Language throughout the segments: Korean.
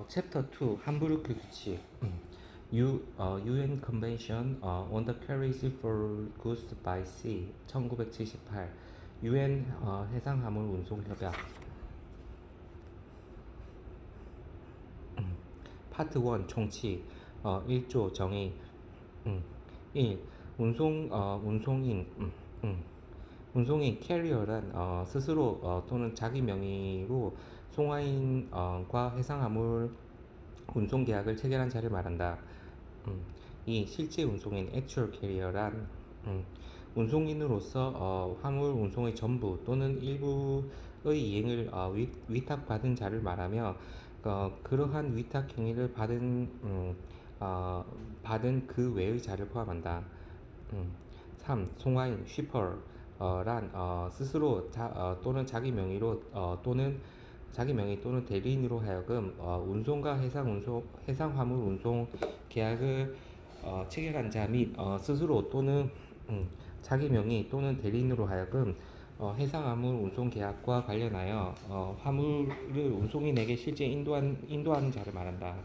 챕터 2 함부르크 규칙 UN Convention on the Carriage for Goods by Sea 1978 UN 해상화물 운송 협약 파트 1 총칙 1조 정의 1. 운송인 캐리어란 스스로 또는 자기 명의로 송화인과 해상화물 운송 계약을 체결한 자를 말한다. 2. 실제 운송인 actual carrier란 운송인으로서 화물 운송의 전부 또는 일부의 이행을 위탁받은 자를 말하며 그러한 위탁 행위를 받은 그 외의 자를 포함한다. 3. 송화인 쉬퍼란 스스로 또는 자기 명의로 또는 자기 명의 또는 대리인으로 하여금 운송과 해상 화물 운송 계약을 체결한 자 및 스스로 또는 자기 명의 또는 대리인으로 하여금 해상 화물 운송 계약과 관련하여 화물을 운송인에게 실제 인도하는 자를 말한다.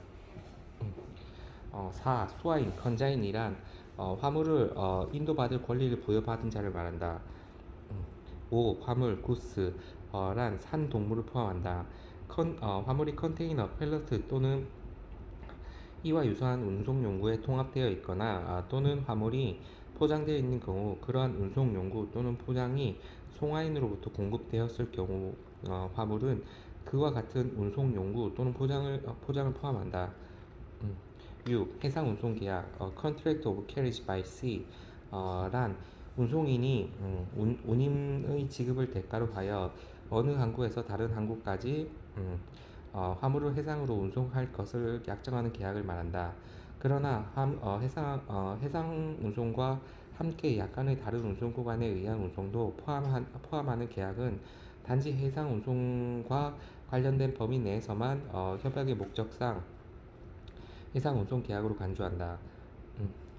4. 수화인 컨자인이란 화물을 인도받을 권리를 부여받은 자를 말한다. 5. 화물 구스 란 산 동물을 포함한다. 화물이 컨테이너, 펠러트 또는 이와 유사한 운송 용구에 통합되어 있거나 또는 화물이 포장되어 있는 경우 그러한 운송 용구 또는 포장이 송화인으로부터 공급되었을 경우 화물은 그와 같은 운송 용구 또는 포장을 포함한다. 6. 해상 운송 계약 Contract of Carriage by Sea 란 운송인이 운임의 지급을 대가로 하여 어느 항구에서 다른 항구까지 화물을 해상으로 운송할 것을 약정하는 계약을 말한다. 그러나 해상 운송과 함께 약간의 다른 운송 구간에 의한 운송도 포함하는 계약은 단지 해상 운송과 관련된 범위 내에서만 협약의 목적상 해상 운송 계약으로 간주한다.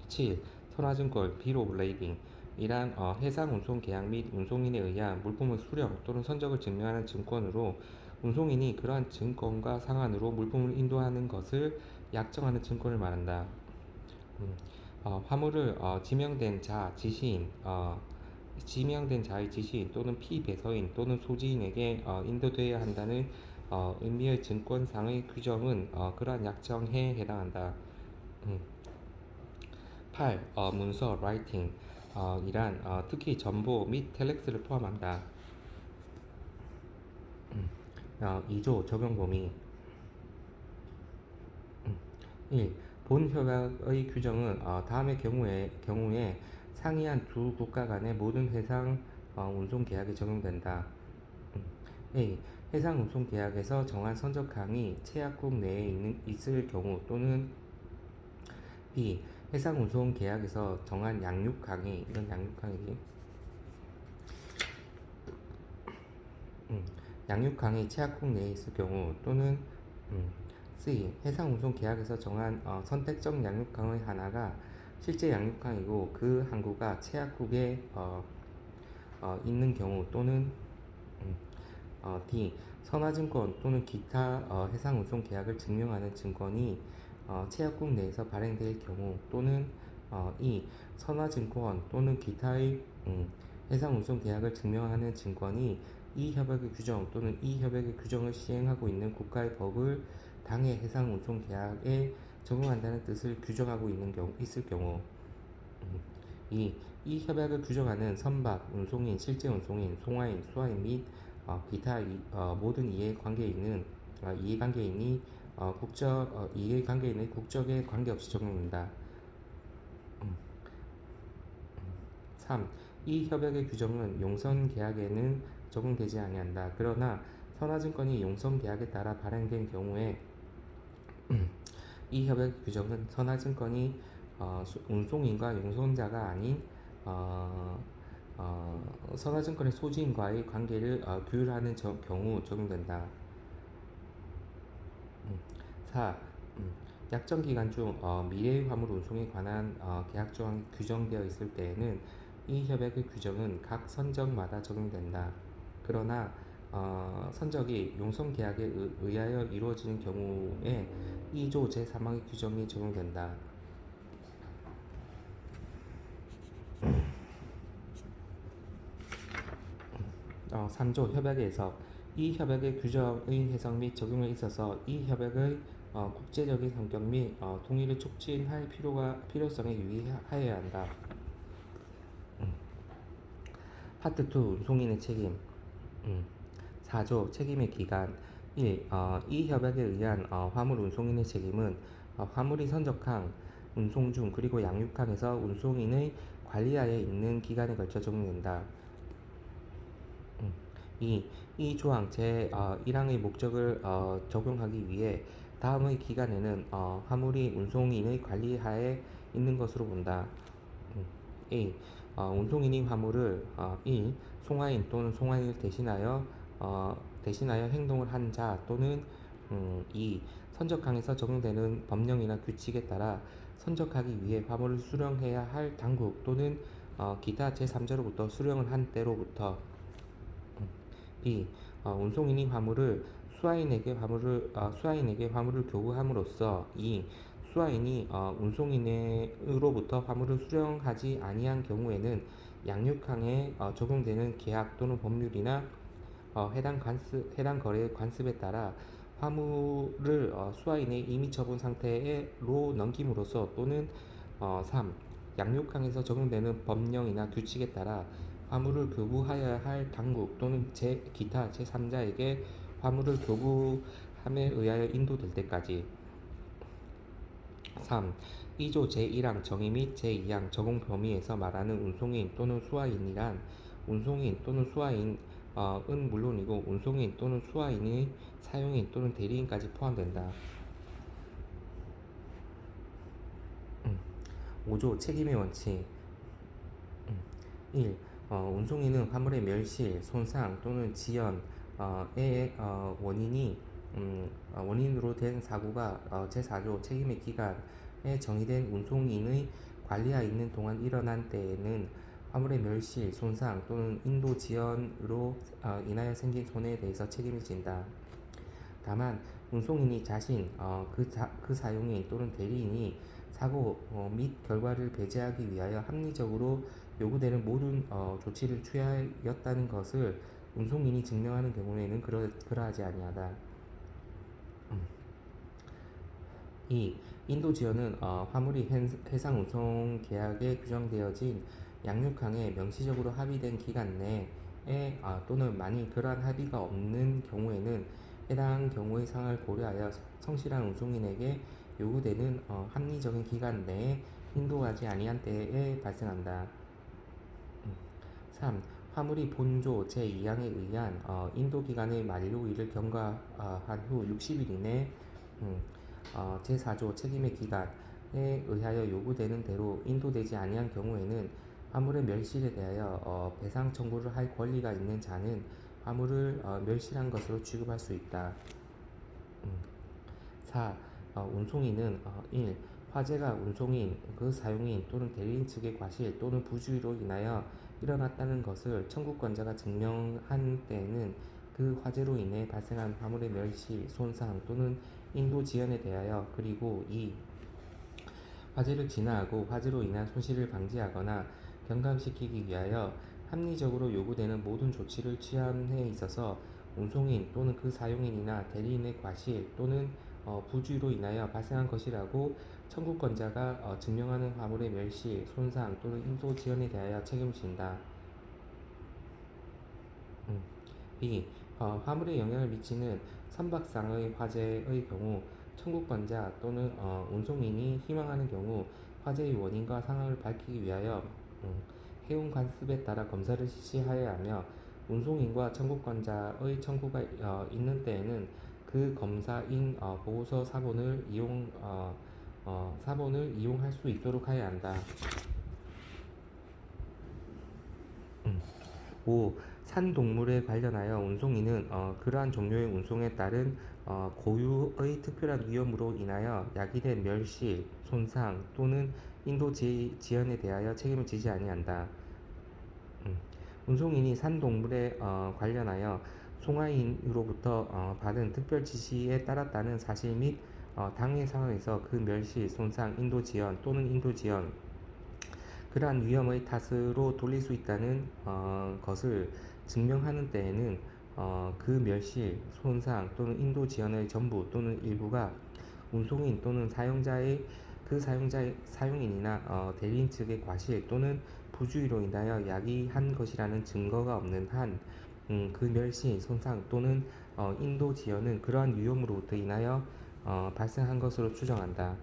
7. 선화증권 Bill of Lading 이란 해상 운송 계약 및 운송인에 의한 물품의 수령 또는 선적을 증명하는 증권으로 운송인이 그러한 증권과 상한으로 물품을 인도하는 것을 약정하는 증권을 말한다. 화물을 지명된 자의 지시인 또는 피배서인 또는 소지인에게 인도되어야 한다는 의미의 증권상의 규정은 그러한 약정에 해당한다. 8. 문서 writing 이란 특히 전보 및 텔렉스를 포함한다. 2조 적용 범위 1. 본 협약의 규정은 다음의 경우에 상이한 두 국가 간의 모든 해상 운송 계약에 적용된다. A. 해상 운송 계약에서 정한 선적항이 채약국 내에 있을 경우 또는 B. 해상 운송 계약에서 정한 양육항이 이건 양육항이지. 양육항이 채약국 내에 있을 경우 또는 C. 해상 운송 계약에서 정한 선택적 양육항의 하나가 실제 양육항이고 그 항구가 채약국에 있는 경우 또는 D. 선화증권 또는 기타 해상 운송 계약을 증명하는 증권이 채약국 내에서 발행될 경우 또는 E. 선화증권 또는 기타의 해상 운송 계약을 증명하는 증권이 이 협약의 규정 또는 이 협약의 규정을 시행하고 있는 국가의 법을 당해 해상 운송 계약에 적용한다는 뜻을 규정하고 있을 경우. 2. 이 협약을 규정하는 선박, 운송인, 실제 운송인, 송화인, 수화인 및 기타 모든 이해관계인이 국적에 관계없이 적용된다. 3. 이 협약의 규정은 용선 계약에는 적용되지 아니한다. 그러나 선화증권이 용선 계약에 따라 발행된 경우에 이 협약 규정은 선화증권이 운송인과 용선자가 아닌 선화증권의 소지인과의 관계를 규율하는 경우 적용된다. 4. 약정 기간 중 미래의 화물 운송에 관한 계약 조항이 규정되어 있을 때에는 이 협약의 규정은 각 선적마다 적용된다. 그러나 선적이 용성계약에 의하여 이루어지는 경우에 2조 제3항의 규정이 적용된다. 3조 협약의 해석. 이 협약의 규정의 해석 및 적용에 있어서 이 협약의 국제적인 성격 및 통일을 촉진할 필요성에 유의하여야 한다. 파트 2 운송인의 책임. 4조 책임의 기간. 1. 이 협약에 의한 화물 운송인의 책임은 화물이 선적항, 운송 중 그리고 양육항에서 운송인의 관리하에 있는 기간에 걸쳐 적용된다. 2. 이 조항 제1항의 목적을 적용하기 위해 다음의 기간에는 화물이 운송인의 관리하에 있는 것으로 본다. A. 운송인이 화물을 1. 송화인 또는 송화인을 대신하여 행동을 한 자 또는 2. 선적항에서 적용되는 법령이나 규칙에 따라 선적하기 위해 화물을 수령해야 할 당국 또는 기타 제3자로부터 수령을 한 때로부터. B. 운송인이 수하인에게 화물을 교부함으로써 2. 수하인이 운송인으로부터 화물을 수령하지 아니한 경우에는 양육항에 적용되는 계약 또는 법률이나 해당 거래의 관습에 따라 화물을 수하인의 임의 처분 상태로 넘김으로써 또는 3. 양육항에서 적용되는 법령이나 규칙에 따라 화물을 교부하여야 할 당국 또는 기타 제3자에게 화물을 교부함에 의하여 인도될 때까지. 3. 2조 제1항 정의 및 제2항 적용 범위에서 말하는 운송인 또는 수하인이란 운송인 또는 수하인은 물론이고 운송인 또는 수하인의 사용인 또는 대리인까지 포함된다. 5조 책임의 원칙. 1. 운송인은 화물의 멸실, 손상 또는 지연의 원인으로 된 사고가 제4조 책임의 기간에 정의된 운송인의 관리하에 있는 동안 일어난 때에는 화물의 멸실, 손상 또는 인도 지연으로 인하여 생긴 손해에 대해서 책임을 진다. 다만 운송인이 자신, 그 사용인 또는 대리인이 사고 및 결과를 배제하기 위하여 합리적으로 요구되는 모든 조치를 취하였다는 것을 운송인이 증명하는 경우에는 그러하지 아니하다. 2. 인도 지연은 화물이 해상 운송 계약에 규정되어진 양육항에 명시적으로 합의된 기간 내에 또는 만일 그러한 합의가 없는 경우에는 해당 경우의 상황을 고려하여 성실한 운송인에게 요구되는 합리적인 기간 내에 인도하지 아니한 때에 발생한다. 3. 화물이 본조 제2항에 의한 인도기간의 만료일을 경과한 후 60일 이내 제4조 책임의 기간에 의하여 요구되는 대로 인도되지 아니한 경우에는 화물의 멸실에 대하여 배상 청구를 할 권리가 있는 자는 화물을 멸실한 것으로 취급할 수 있다. 4. 운송인은 1. 화재가 운송인, 그 사용인 또는 대리인 측의 과실 또는 부주의로 인하여 일어났다는 것을 청구권자가 증명한 때에는 그 화재로 인해 발생한 화물의 멸실, 손상 또는 인도 지연에 대하여 그리고 2. 화재를 진화하고 화재로 인한 손실을 방지하거나 경감시키기 위하여 합리적으로 요구되는 모든 조치를 취함에 있어서 운송인 또는 그 사용인이나 대리인의 과실 또는 부주의로 인하여 발생한 것이라고 청구권자가 증명하는 화물의 멸실, 손상 또는 인도 지연에 대하여 책임을 진다. B. 화물에 영향을 미치는 선박상의 화재의 경우 청구권자 또는 운송인이 희망하는 경우 화재의 원인과 상황을 밝히기 위하여 해운 관습에 따라 검사를 실시하여야 하며 운송인과 청구권자의 청구가 있는 때에는 그 검사인 보고서 사본을 이용할 수 있도록 하여야 한다. 5. 산동물에 관련하여 운송인은 그러한 종류의 운송에 따른 고유의 특별한 위험으로 인하여 야기된 멸실, 손상 또는 인도 지연에 대하여 책임을 지지 아니한다. 운송인이 산동물에 관련하여 송하인으로부터 받은 특별 지시에 따랐다는 사실 및 당해 상황에서 그 멸시, 손상, 인도 지연 또는 인도 지연 그러한 위험의 탓으로 돌릴 수 있다는 것을 증명하는 때에는 그 멸실, 손상 또는 인도 지연의 전부 또는 일부가 운송인 또는 사용자의 그 사용자의 사용인이나 대리인 측의 과실 또는 부주의로 인하여 야기한 것이라는 증거가 없는 한 그 멸시, 손상 또는 인도 지연은 그러한 위험으로부터 인하여 발생한 것으로 추정한다.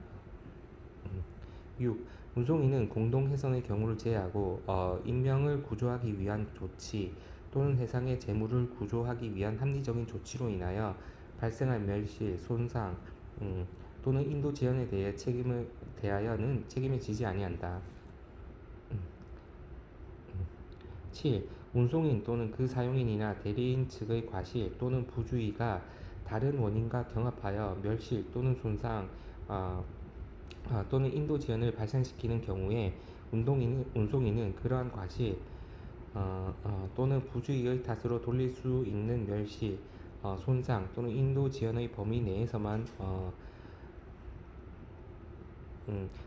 6. 운송인은 공동해선의 경우를 제외하고 인명을 구조하기 위한 조치 또는 해상의 재물을 구조하기 위한 합리적인 조치로 인하여 발생할 멸실, 손상 또는 인도 지연에 대하여는 책임을 지지 아니한다. 7. 운송인 또는 그 사용인이나 대리인 측의 과실 또는 부주의가 다른 원인과 경합하여 멸실 또는 손상 어, 또는 인도 지연을 발생시키는 경우에 운송인은 그러한 과실 또는 부주의의 탓으로 돌릴 수 있는 멸시, 손상 또는 인도 지연의 범위 내에서만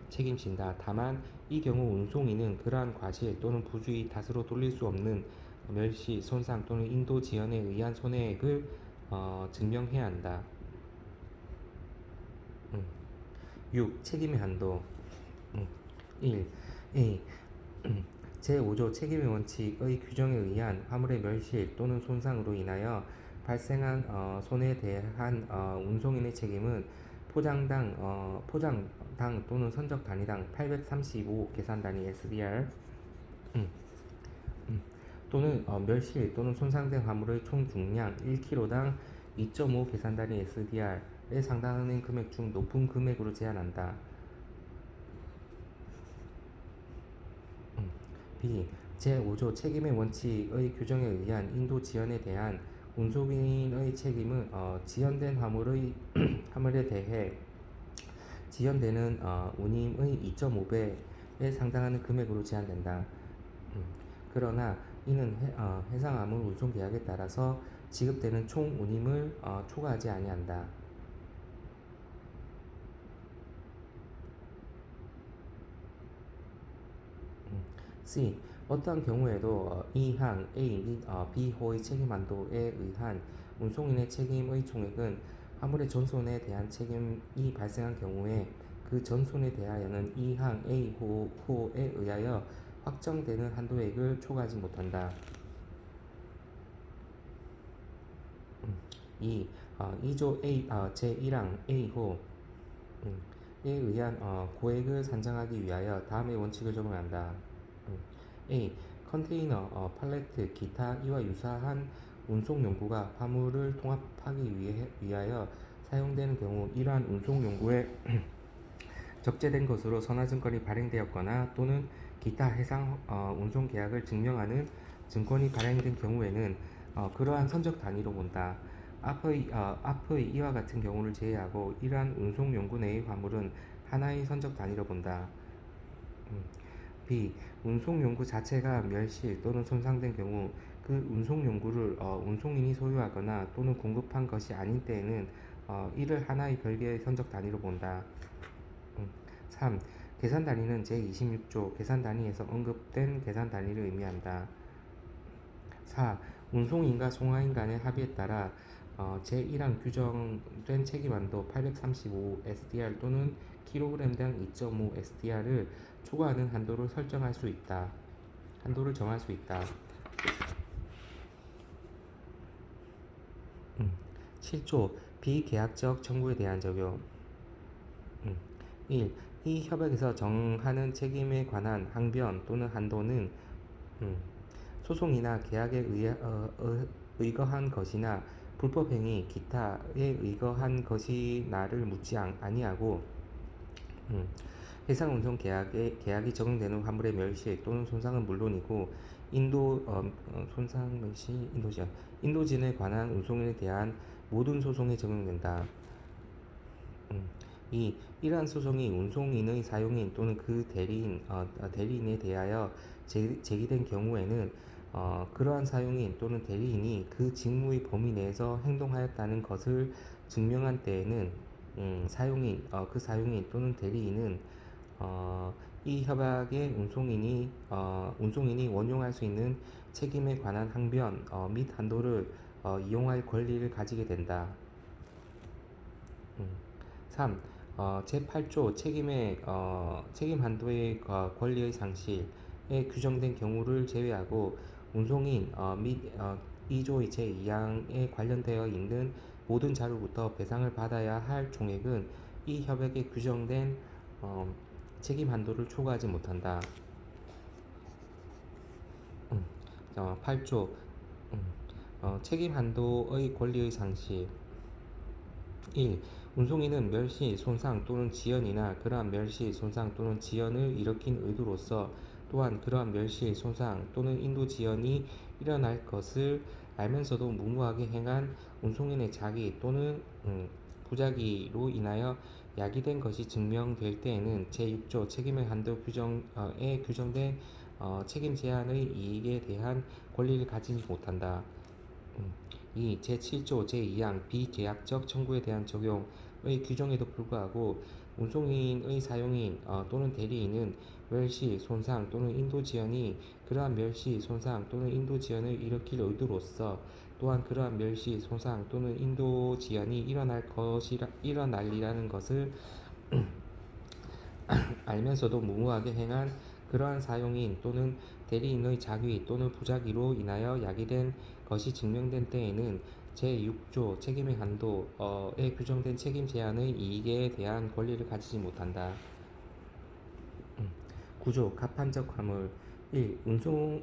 책임진다. 다만 이 경우 운송인은 그러한 과실 또는 부주의 탓으로 돌릴 수 없는 멸시, 손상 또는 인도 지연에 의한 손해액을 증명해야 한다. 6. 책임의 한도 1. A. 제5조 책임의 원칙의 규정에 의한 화물의 멸실 또는 손상으로 인하여 발생한 손해에 대한 운송인의 책임은 포장당 또는 선적 단위당 835 계산 단위 SDR 또는 멸실 또는 손상된 화물의 총 중량 1kg당 2.5 계산 단위 SDR에 상당하는 금액 중 높은 금액으로 제한한다. B. 제5조 책임의 원칙의 규정에 의한 인도 지연에 대한 운송인의 책임은 지연된 화물에 대해 지연되는 운임의 2.5배에 상당하는 금액으로 제한된다. 그러나 이는 해상 화물 운송 계약에 따라서 지급되는 총 운임을 초과하지 아니한다. C. 어떠한 경우에도 이 항 A 및 B호의 책임 한도에 의한 운송인의 책임의 총액은 화물의 전손에 대한 책임이 발생한 경우에 그 전손에 대하여는 이 항 A 호에 의하여 확정되는 한도액을 초과하지 못한다. 2. 2조 A, 제1항 A호에 의한 고액을 산정하기 위하여 다음의 원칙을 적용한다. A. 컨테이너, 팔레트, 기타 이와 유사한 운송 용구가 화물을 통합하기 위하여 사용되는 경우 이러한 운송 용구에 적재된 것으로 선화증권이 발행되었거나 또는 기타 해상 운송 계약을 증명하는 증권이 발행된 경우에는 그러한 선적 단위로 본다. 앞의 이와 같은 경우를 제외하고 이러한 운송 용구 내의 화물은 하나의 선적 단위로 본다. B. 운송 용구 자체가 멸실 또는 손상된 경우 그 운송 용구를 운송인이 소유하거나 또는 공급한 것이 아닌 때에는 이를 하나의 별개의 선적 단위로 본다. 3. 계산 단위는 제26조 계산 단위에서 언급된 계산 단위를 의미한다. 4. 운송인과 송화인 간의 합의에 따라 제1항 규정된 책임한도 835 SDR 또는 kg당 2.5 SDR을 초과하는 한도를 설정할 수 있다. 한도를 정할 수 있다. 7조 비계약적 청구에 대한 적용 1. 이 협약에서 정하는 책임에 관한 항변 또는 한도는 소송이나 계약에 의거한 것이나 불법행위 기타에 의거한 것이나를 묻지 아니하고 해상운송 계약이 적용되는 화물의 멸시 또는 손상은 물론이고 손상 멸시 인도진에 관한 운송에 대한 모든 소송에 적용된다. 2. 이러한 소송이 운송인의 사용인 또는 그 대리인에 대하여 제기된 경우에는 그러한 사용인 또는 대리인이 그 직무의 범위 내에서 행동하였다는 것을 증명한 때에는 그 사용인 또는 대리인은 이 협약의 운송인이 원용할 수 있는 책임에 관한 항변 및 한도를 이용할 권리를 가지게 된다. 3. 제8조 책임 한도의 권리의 상실에 규정된 경우를 제외하고 운송인 및 2조 제2항에 관련되어 있는 모든 자료부터 배상을 받아야 할 총액은 이 협약에 규정된 어, 책임 한도를 초과하지 못한다. 8조 책임 한도의 권리의 상실 1. 운송인은 멸시, 손상 또는 지연이나 그러한 멸시, 손상 또는 지연을 일으킨 의도로서 또한 그러한 멸시, 손상 또는 인도 지연이 일어날 것을 알면서도 무모하게 행한 운송인의 자기 또는 부작위로 인하여 야기된 것이 증명될 때에는 제6조 책임의 한도 규정에 규정된 책임 제한의 이익에 대한 권리를 가지지 못한다. 2. 제7조 제2항 비계약적 청구에 대한 적용의 규정에도 불구하고 운송인의 사용인 또는 대리인은 멸시, 손상 또는 인도 지연이 그러한 멸시, 손상 또는 인도 지연을 일으킬 의도로서 또한 그러한 멸시, 손상 또는 인도 지연이 일어날이라는 것을 알면서도 무모하게 행한 그러한 사용인 또는 대리인의 자기 또는 부작위로 인하여 야기된 것이 증명된 때에는 제6조 책임의 한도에 규정된 책임 제한의 이익에 대한 권리를 가지지 못한다. 9조 가판적 화물 1. 운,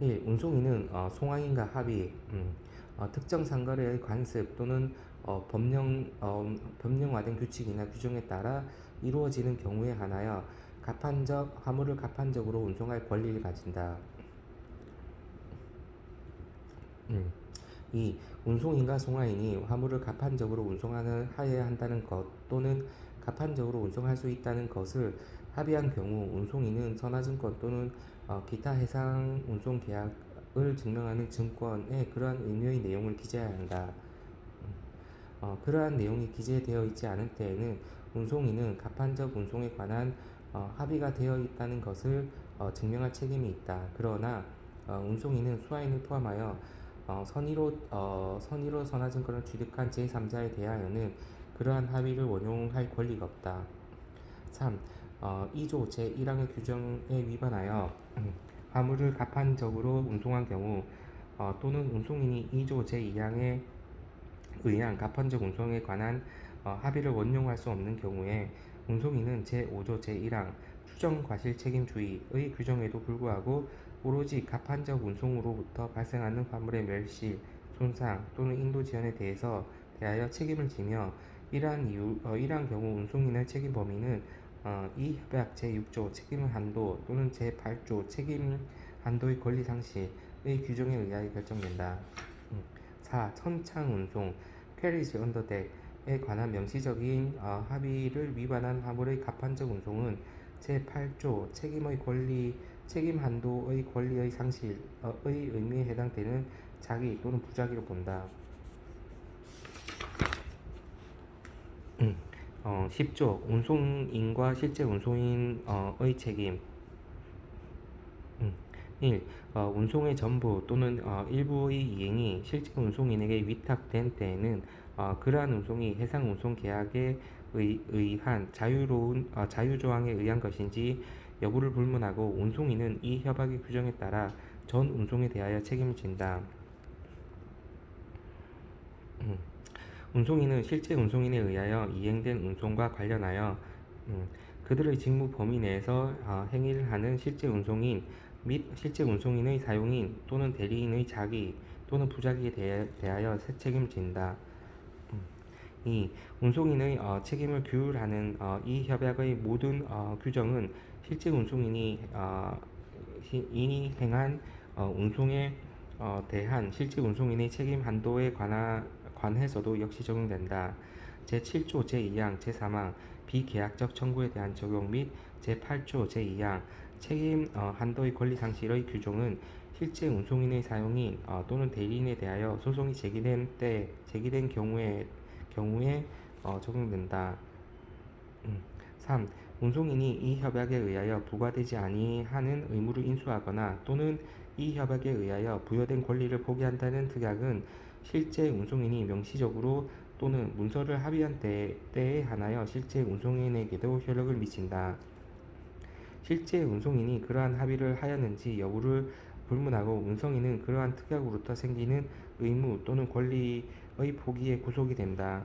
1. 운송인은 송화인과 합의 특정 상거래의 관습 또는 법령화된 규칙이나 규정에 따라 이루어지는 경우에 한하여 화물을 가판적으로 운송할 권리를 가진다. 2. 운송인과 송화인이 화물을 가판적으로 운송하여야 한다는 것 또는 가판적으로 운송할 수 있다는 것을 합의한 경우 운송인은 선화증권 또는 기타 해상 운송 계약을 증명하는 증권에 그러한 의무의 내용을 기재해야 한다. 그러한 내용이 기재되어 있지 않을 때에는 운송인은 가판적 운송에 관한 합의가 되어 있다는 것을 증명할 책임이 있다. 그러나 운송인은 수화인을 포함하여 선의로 선화증권을 취득한 제3자에 대하여는 그러한 합의를 원용할 권리가 없다. 3. 2조 제1항의 규정에 위반하여 화물을 가판적으로 운송한 경우 또는 운송인이 2조 제2항에 의한 가판적 운송에 관한 합의를 원용할 수 없는 경우에 운송인은 제5조 제1항 추정과실책임주의의 규정에도 불구하고 오로지 가판적 운송으로부터 발생하는 화물의 멸시, 손상 또는 인도 지연에 대하여 책임을 지며 이러한 경우 운송인의 책임 범위는 이 협약 제6조 책임 한도 또는 제8조 책임 한도의 권리 상실의 규정에 의하여 결정된다. 4. 선창 운송 carriage under deck에 관한 명시적인 합의를 위반한 화물의 가판적 운송은 제8조 책임 한도의 권리의 상실의 의미에 해당되는 자기 또는 부작위로 본다. 10조 운송인과 실제 운송인의 책임 1. 운송의 전부 또는 일부의 이행이 실제 운송인에게 위탁된 때에는 그러한 운송이 해상 운송 계약에 의한 자유조항에 의한 것인지 여부를 불문하고 운송인은 이 협약의 규정에 따라 전 운송에 대하여 책임을 진다. 음, 운송인은 실제 운송인에 의하여 이행된 운송과 관련하여 그들의 직무 범위 내에서 행위를 하는 실제 운송인 및 실제 운송인의 사용인 또는 대리인의 자기 또는 부자기에 대하여 책임진다. 2. 운송인의 책임을 규율하는 이 협약의 모든 규정은 실제 운송인이 행한 운송에 대한 실제 운송인의 책임 한도에 관해서도 역시 적용된다. 제7조 제2항 제3항 비계약적 청구에 대한 적용 및 제8조 제2항 책임 한도의 권리 상실의 규정은 실제 운송인의 사용인 또는 대리인에 대하여 소송이 제기된 경우에 적용된다. 3. 운송인이 이 협약에 의하여 부과되지 아니하는 의무를 인수하거나 또는 이 협약에 의하여 부여된 권리를 포기한다는 특약은 실제 운송인이 명시적으로 또는 문서를 합의한 때에 한하여 실제 운송인에게도 효력을 미친다. 실제 운송인이 그러한 합의를 하였는지 여부를 불문하고 운송인은 그러한 특약으로부터 생기는 의무 또는 권리의 포기에 구속이 된다.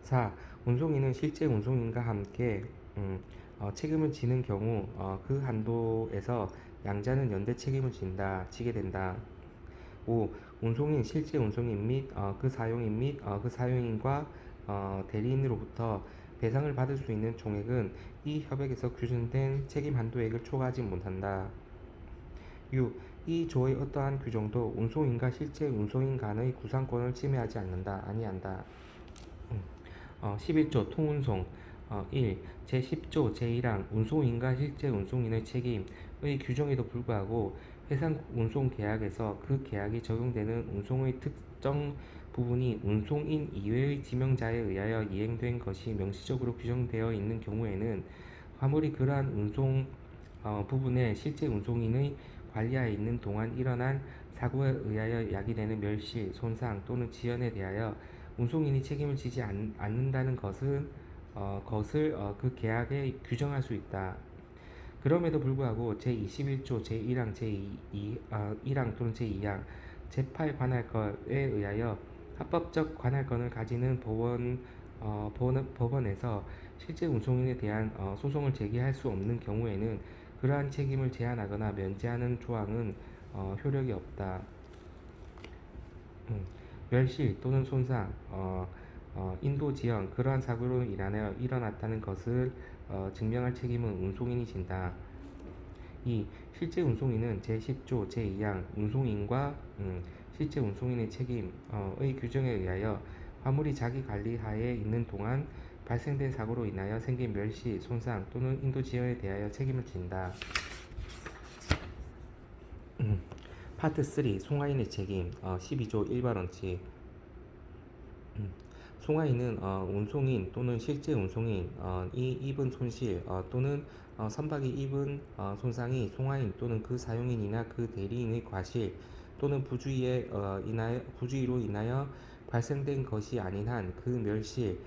4. 운송인은 실제 운송인과 함께 책임을 지는 경우 그 한도에서 양자는 연대 책임을 지게 된다. 5. 운송인, 실제 운송인 및 그 사용인 및 그 사용인과 대리인으로부터 배상을 받을 수 있는 총액은 이 협약에서 규정된 책임 한도액을 초과하지 못한다. 6. 이 조의 어떠한 규정도 운송인과 실제 운송인 간의 구상권을 침해하지 아니한다. 11조 통운송 1. 제10조 제1항 운송인과 실제 운송인의 책임의 규정에도 불구하고 해상 운송 계약에서 그 계약이 적용되는 운송의 특정 부분이 운송인 이외의 지명자에 의하여 이행된 것이 명시적으로 규정되어 있는 경우에는 화물이 그러한 운송 부분에 실제 운송인의 관리하에 있는 동안 일어난 사고에 의하여 야기되는 멸실, 손상 또는 지연에 대하여 운송인이 책임을 지지 않는다는 것을 그 계약에 규정할 수 있다. 그럼에도 불구하고 제21조 제1항 제1항 또는 제2항 제8 관할권에 의하여 합법적 관할권을 가지는 법원에서 실제 운송인에 대한 소송을 제기할 수 없는 경우에는 그러한 책임을 제한하거나 면제하는 조항은 효력이 없다. 멸실 또는 손상, 인도 지연, 그러한 사고로 인하여 일어났다는 것을 증명할 책임은 운송인이 진다. 2. 실제 운송인은 제10조 제2항 운송인과 실제 운송인의 책임의 규정에 의하여 화물이 자기 관리 하에 있는 동안 발생된 사고로 인하여 생긴 멸시, 손상 또는 인도 지연에 대하여 책임을 진다. 파트 3. 송화인의 책임 12조 1발 원칙 송화인은 운송인 또는 실제 운송인이 입은 손실 또는 선박이 입은 손상이 송화인 또는 그 사용인이나 그 대리인의 과실 또는 부주의로 인하여 발생된 것이 아닌 한 그 멸실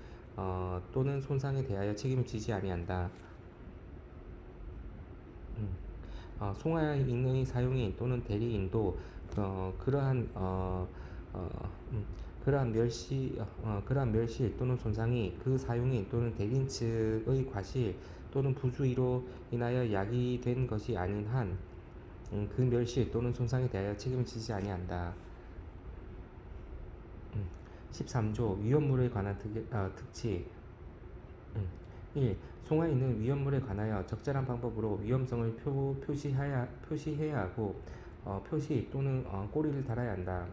또는 손상에 대하여 책임을 지지 아니한다. 송화인의 사용인 또는 대리인도 그러한 그러한 멸실 또는 손상이 그 사용인 또는 대리인 측의 과실 또는 부주의로 인하여 야기된 것이 아닌 한 그 멸실 또는 손상에 대하여 책임을 지지 아니한다. 13조 위험물에 관한 특칙 1. 송화인은 위험물에 관하여 적절한 방법으로 위험성을 표시해야 하고 표시 또는 꼬리를 달아야 한다.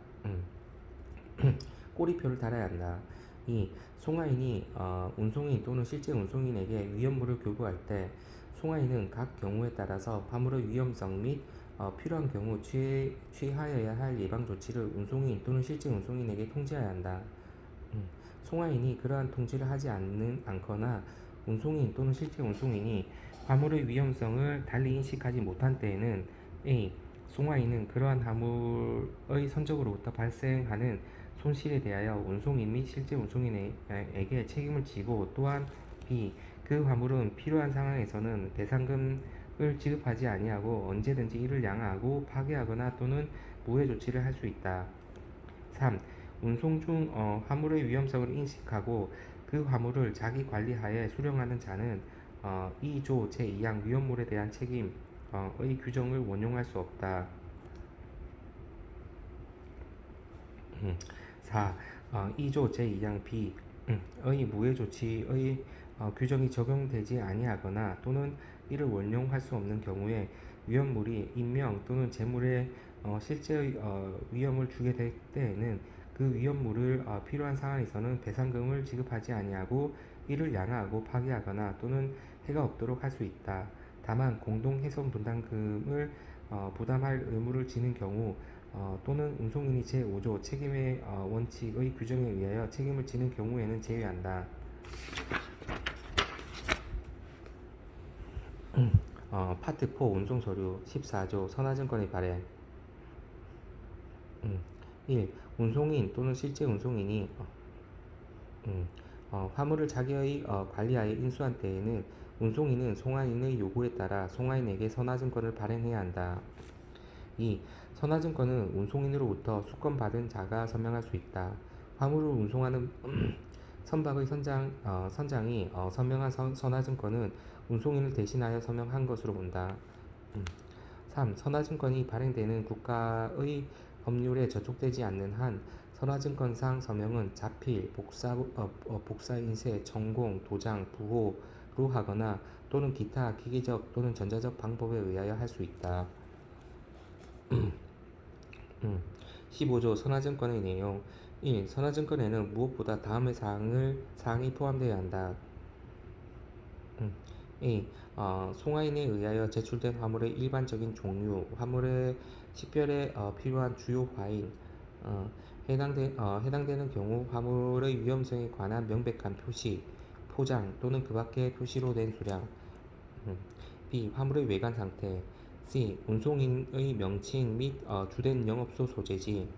꼬리표를 달아야 한다. 2. 송화인이 운송인 또는 실제 운송인에게 위험물을 교부할 때 송화인은 각 경우에 따라서 화물의 위험성 및 필요한 경우 취하여야 할 예방 조치를 운송인 또는 실제 운송인에게 통지해야 한다. 송화인이 그러한 통지를 하지 않거나 운송인 또는 실제 운송인이 화물의 위험성을 달리 인식하지 못한 때에는 A. 송화인은 그러한 화물의 선적으로부터 발생하는 손실에 대하여 운송인 및 실제 운송인에게 책임을 지고 또한 B. 그 화물은 필요한 상황에서는 배상금을 지급하지 아니하고 언제든지 이를 양하하고 파괴하거나 또는 무해 조치를 할 수 있다. 3. 운송 중 화물의 위험성을 인식하고 그 화물을 자기 관리하에 수령하는 자는 2조 제2항 위험물에 대한 책임의 규정을 원용할 수 없다. 4. 2조 제2항 B의 무해 조치의 규정이 적용되지 아니하거나 또는 이를 원용할 수 없는 경우에 위험물이 인명 또는 재물에 실제의 위험을 주게 될 때에는 그 위험물을 필요한 상황에서는 배상금을 지급하지 아니하고 이를 양하하고 파기하거나 또는 해가 없도록 할 수 있다. 다만 공동 훼손 분담금을 부담할 의무를 지는 경우 또는 운송인이 제5조 책임의 원칙의 규정에 의하여 책임을 지는 경우에는 제외한다. 파트 4 운송서류 14조 선화증권의 발행 1. 운송인 또는 실제 운송인이 화물을 자기의 관리하에 인수한 때에는 운송인은 송화인의 요구에 따라 송화인에게 선화증권을 발행해야 한다. 2. 선화증권은 운송인으로부터 수권받은 자가 서명할 수 있다. 화물을 운송하는 선박의 선장이 서명한 선화증권은 운송인을 대신하여 서명한 것으로 본다. 3. 선화증권이 발행되는 국가의 법률에 저촉되지 않는 한 선화증권상 서명은 자필, 복사인쇄, 전공, 도장, 부호로 하거나 또는 기타 기계적 또는 전자적 방법에 의하여 할 수 있다. 15조 선화증권의 내용 1. 선화증권에는 무엇보다 다음의 사항이 포함되어야 한다. A. 송화인에 의하여 제출된 화물의 일반적인 종류, 화물의 식별에 필요한 주요 화인, 해당되는 경우 화물의 위험성에 관한 명백한 표시, 포장 또는 그 밖의 표시로 된 수량. B. 화물의 외관 상태. C. 운송인의 명칭 및 주된 영업소 소재지.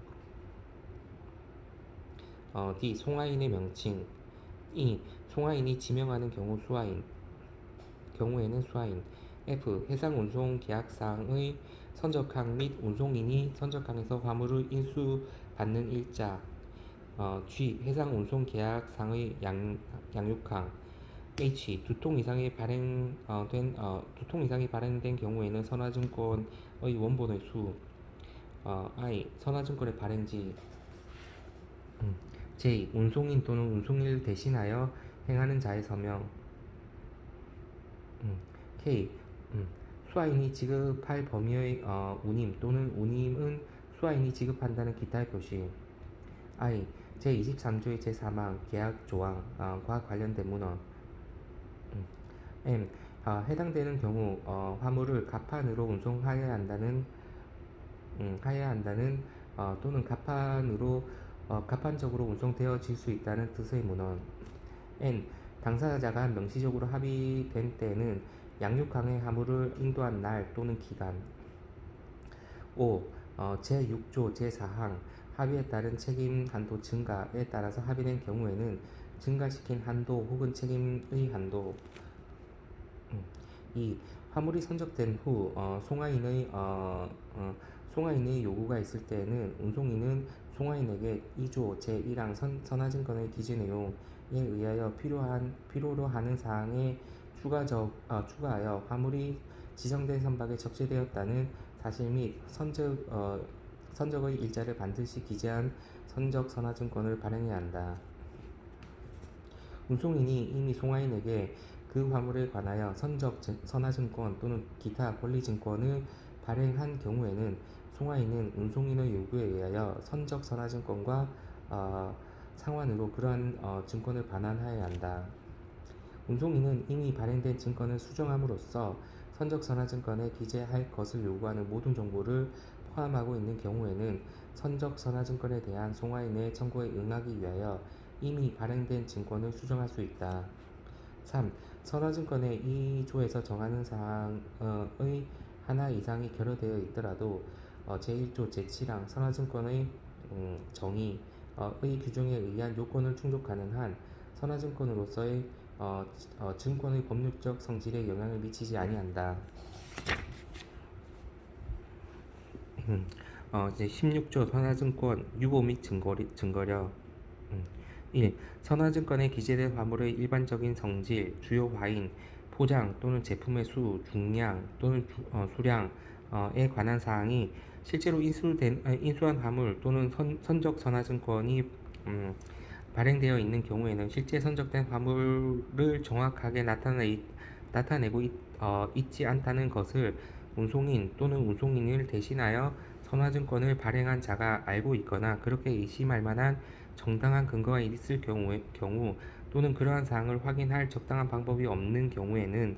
D. 송화인의 명칭. E. 송화인이 지명하는 경우에는 수화인. F. 해상운송계약상의 선적항 및 운송인이 선적항에서 화물을 인수받는 일자. G. 해상운송계약상의 양육항. H. 두 통 이상이 발행된 경우에는 선화증권의 원본의 수. I. 선화증권의 발행지. J. 운송인 또는 운송인을 대신하여 행하는 자의 서명. K. 수화인이 지급할 범위의 운임 또는 운임은 수화인이 지급한다는 기타의 표시. I. 제23조의 제4항 계약 조항과 관련된 문헌. M. 해당되는 경우 화물을 갑판으로 운송하여야 한다는 또는 갑판적으로 운송되어질 수 있다는 뜻의 문헌. N. 당사자가 명시적으로 합의된 때에는 양육항에 화물을 인도한 날 또는 기간. 5. 제6조 제4항 합의에 따른 책임 한도 증가에 따라서 합의된 경우에는 증가시킨 한도 혹은 책임의 한도. 2. 화물이 선적된 후 송화인의 요구가 있을 때에는 운송인은 송화인에게 2조 제1항 선화증권의 기재 내용에 의하여 필요로 하는 사항에 추가하여 화물이 지정된 선박에 적재되었다는 사실 및 선적의 일자를 반드시 기재한 선적 선화증권을 발행해야 한다. 운송인이 이미 송화인에게 그 화물에 관하여 선적 선화증권 또는 기타 권리증권을 발행한 경우에는 송화인은 운송인의 요구에 의하여 선적 선화증권과 상환으로 그러한 증권을 반환하여야 한다. 운송인은 이미 발행된 증권을 수정함으로써 선적 선화증권에 기재할 것을 요구하는 모든 정보를 포함하고 있는 경우에는 선적 선화증권에 대한 송화인의 청구에 응하기 위하여 이미 발행된 증권을 수정할 수 있다. 3. 선화증권의 2조에서 정하는 사항의 하나 이상이 결여되어 있더라도 제1조 제7항 선화증권의 정의의 규정에 의한 요건을 충족하는 한 선화증권으로서의 증권의 법률적 성질에 영향을 미치지 아니한다. 이제 16조 선화증권 유보 및 증거력 1. 선화증권에 기재된 화물의 일반적인 성질, 주요 화인, 포장 또는 제품의 수, 중량 또는 수량에 관한 사항이 실제로 인수한 화물 또는 선적 선화증권이 발행되어 있는 경우에는 실제 선적된 화물을 정확하게 나타내고 있지 않다는 것을 운송인 또는 운송인을 대신하여 선화증권을 발행한 자가 알고 있거나 그렇게 의심할 만한 정당한 근거가 있을 경우 또는 그러한 사항을 확인할 적당한 방법이 없는 경우에는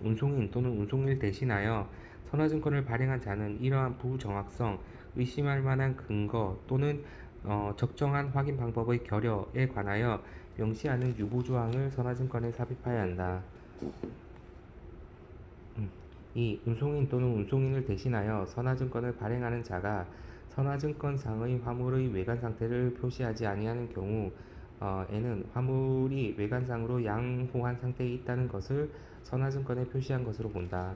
운송인 또는 운송인을 대신하여 선화증권을 발행한 자는 이러한 부정확성, 의심할 만한 근거 또는 적정한 확인 방법의 결여에 관하여 명시하는 유보조항을 선화증권에 삽입해야 한다. 이 운송인 또는 운송인을 대신하여 선화증권을 발행하는 자가 선화증권상의 화물의 외관 상태를 표시하지 아니하는 경우에는 화물이 외관상으로 양호한 상태에 있다는 것을 선화증권에 표시한 것으로 본다.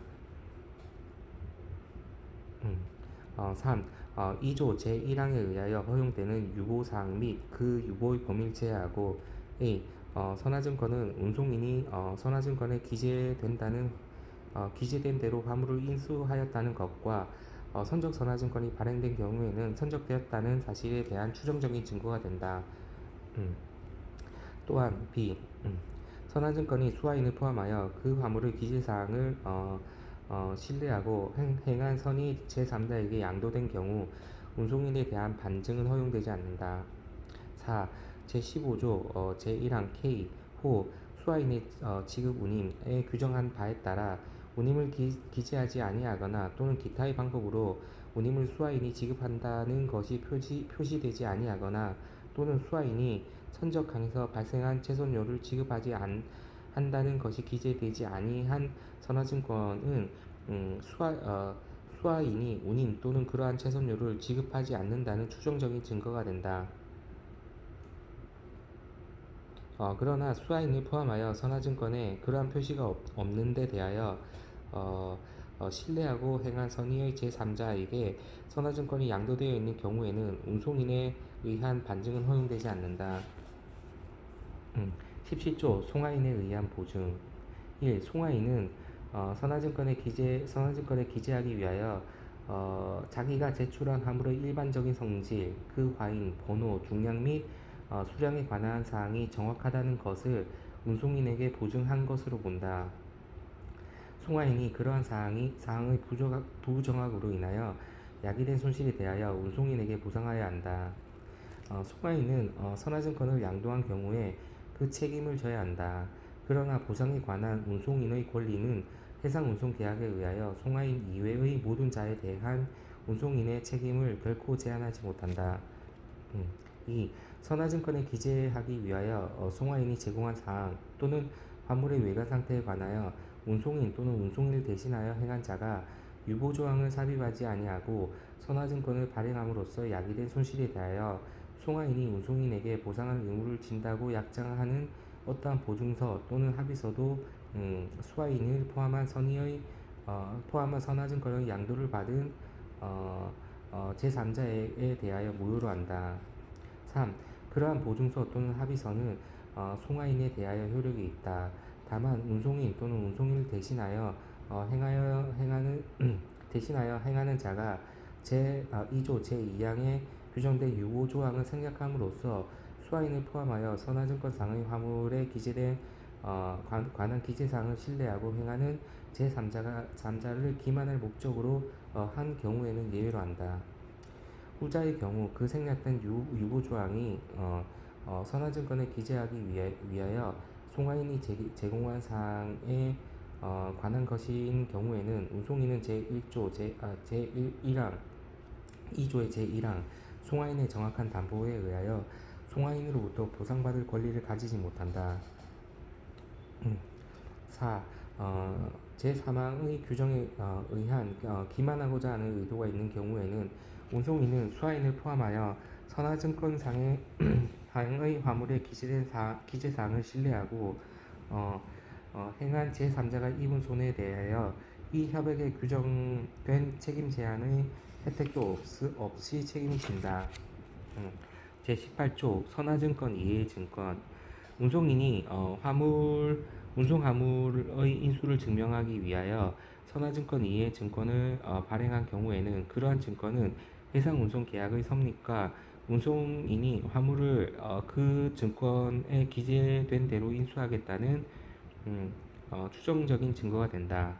3. 2조 제1항에 의하여 허용되는 유보사항 및 그 유보의 범위를 제하고 A. 선화증권은 운송인이 선화증권에 기재된 대로 화물을 인수하였다는 것과 선적 선화증권이 발행된 경우에는 선적되었다는 사실에 대한 추정적인 증거가 된다. 음. 또한 B. 선화증권이 수화인을 포함하여 그 화물의 기재사항을 신뢰하고 행한 선의 제3자에게 양도된 경우 운송인에 대한 반증은 허용되지 않는다. 4. 제15조 제1항 K 호 수화인의 지급 운임에 규정한 바에 따라 운임을 기재하지 아니하거나 또는 기타의 방법으로 운임을 수화인이 지급한다는 것이 표시되지 아니하거나 또는 수화인이 선적항에서 발생한 채손료를 지급하지 한다는 것이 기재되지 아니한 선화증권은 수화인이 운임 또는 그러한 채손료를 지급하지 않는다는 추정적인 증거가 된다. 그러나 수화인을 포함하여 선화증권에 그러한 표시가 없는 데 대하여 신뢰하고 행한 선의의 제3자에게 선화증권이 양도되어 있는 경우에는 운송인에 의한 반증은 허용되지 않는다. 17조 송화인에 의한 보증 1. 송화인은 선화증권에 기재하기 위하여 자기가 제출한 화물의 일반적인 성질, 그 화인, 번호, 중량 및 수량에 관한 사항이 정확하다는 것을 운송인에게 보증한 것으로 본다. 송화인이 그러한 사항의 부정확으로 인하여 야기된 손실에 대하여 운송인에게 보상하여야 한다. 송화인은 선화증권을 양도한 경우에 그 책임을 져야 한다. 그러나 보상에 관한 운송인의 권리는 해상운송계약에 의하여 송화인 이외의 모든 자에 대한 운송인의 책임을 결코 제한하지 못한다. 2. 선화증권에 기재하기 위하여 송화인이 제공한 사항 또는 화물의 외관 상태에 관하여 운송인 또는 운송인을 대신하여 행한 자가 유보조항을 삽입하지 아니하고 선화증권을 발행함으로써 야기된 손실에 대하여 송화인이 운송인에게 보상할 의무를 진다고 약정하는 어떠한 보증서 또는 합의서도 수화인을 포함한 선화증권의 양도를 받은 제3자에 대하여 무효로 한다. 3. 그러한 보증서 또는 합의서는 송화인에 대하여 효력이 있다. 다만 운송인 또는 운송인을 대신하여 행하는 자가 제2조 제2항에 규정된 유보조항을 생략함으로써 수화인을 포함하여 선화증권상의 화물에 기재된 관한 기재사항을 신뢰하고 행하는 제3자를 기만할 목적으로 한 경우에는 예외로 한다. 후자의 경우 그 생략된 유보조항이 선화증권에 기재하기 위하여 송화인이 제공한 사항에 관한 것인 경우에는 운송인은 제1조 2조의 제1항 송화인의 정확한 담보에 의하여 송화인으로부터 보상받을 권리를 가지지 못한다. 4. 제3항의 규정에 의한 기만하고자 하는 의도가 있는 경우에는 운송인은 수화인을 포함하여 선화증권상의 화물에 기재된 기재사항을 신뢰하고 행한 제3자가 입은 손해에 대하여 이 협약에 규정된 책임 제한의 혜택도 없이 책임을 진다. 제18조 선화증권 이해의 증권 운송인이 운송화물의 인수를 증명하기 위하여 선화증권 이해 증권을 발행한 경우에는 그러한 증권은 해상운송계약의 성립과 운송인이 화물을 그 증권에 기재된 대로 인수하겠다는 추정적인 증거가 된다.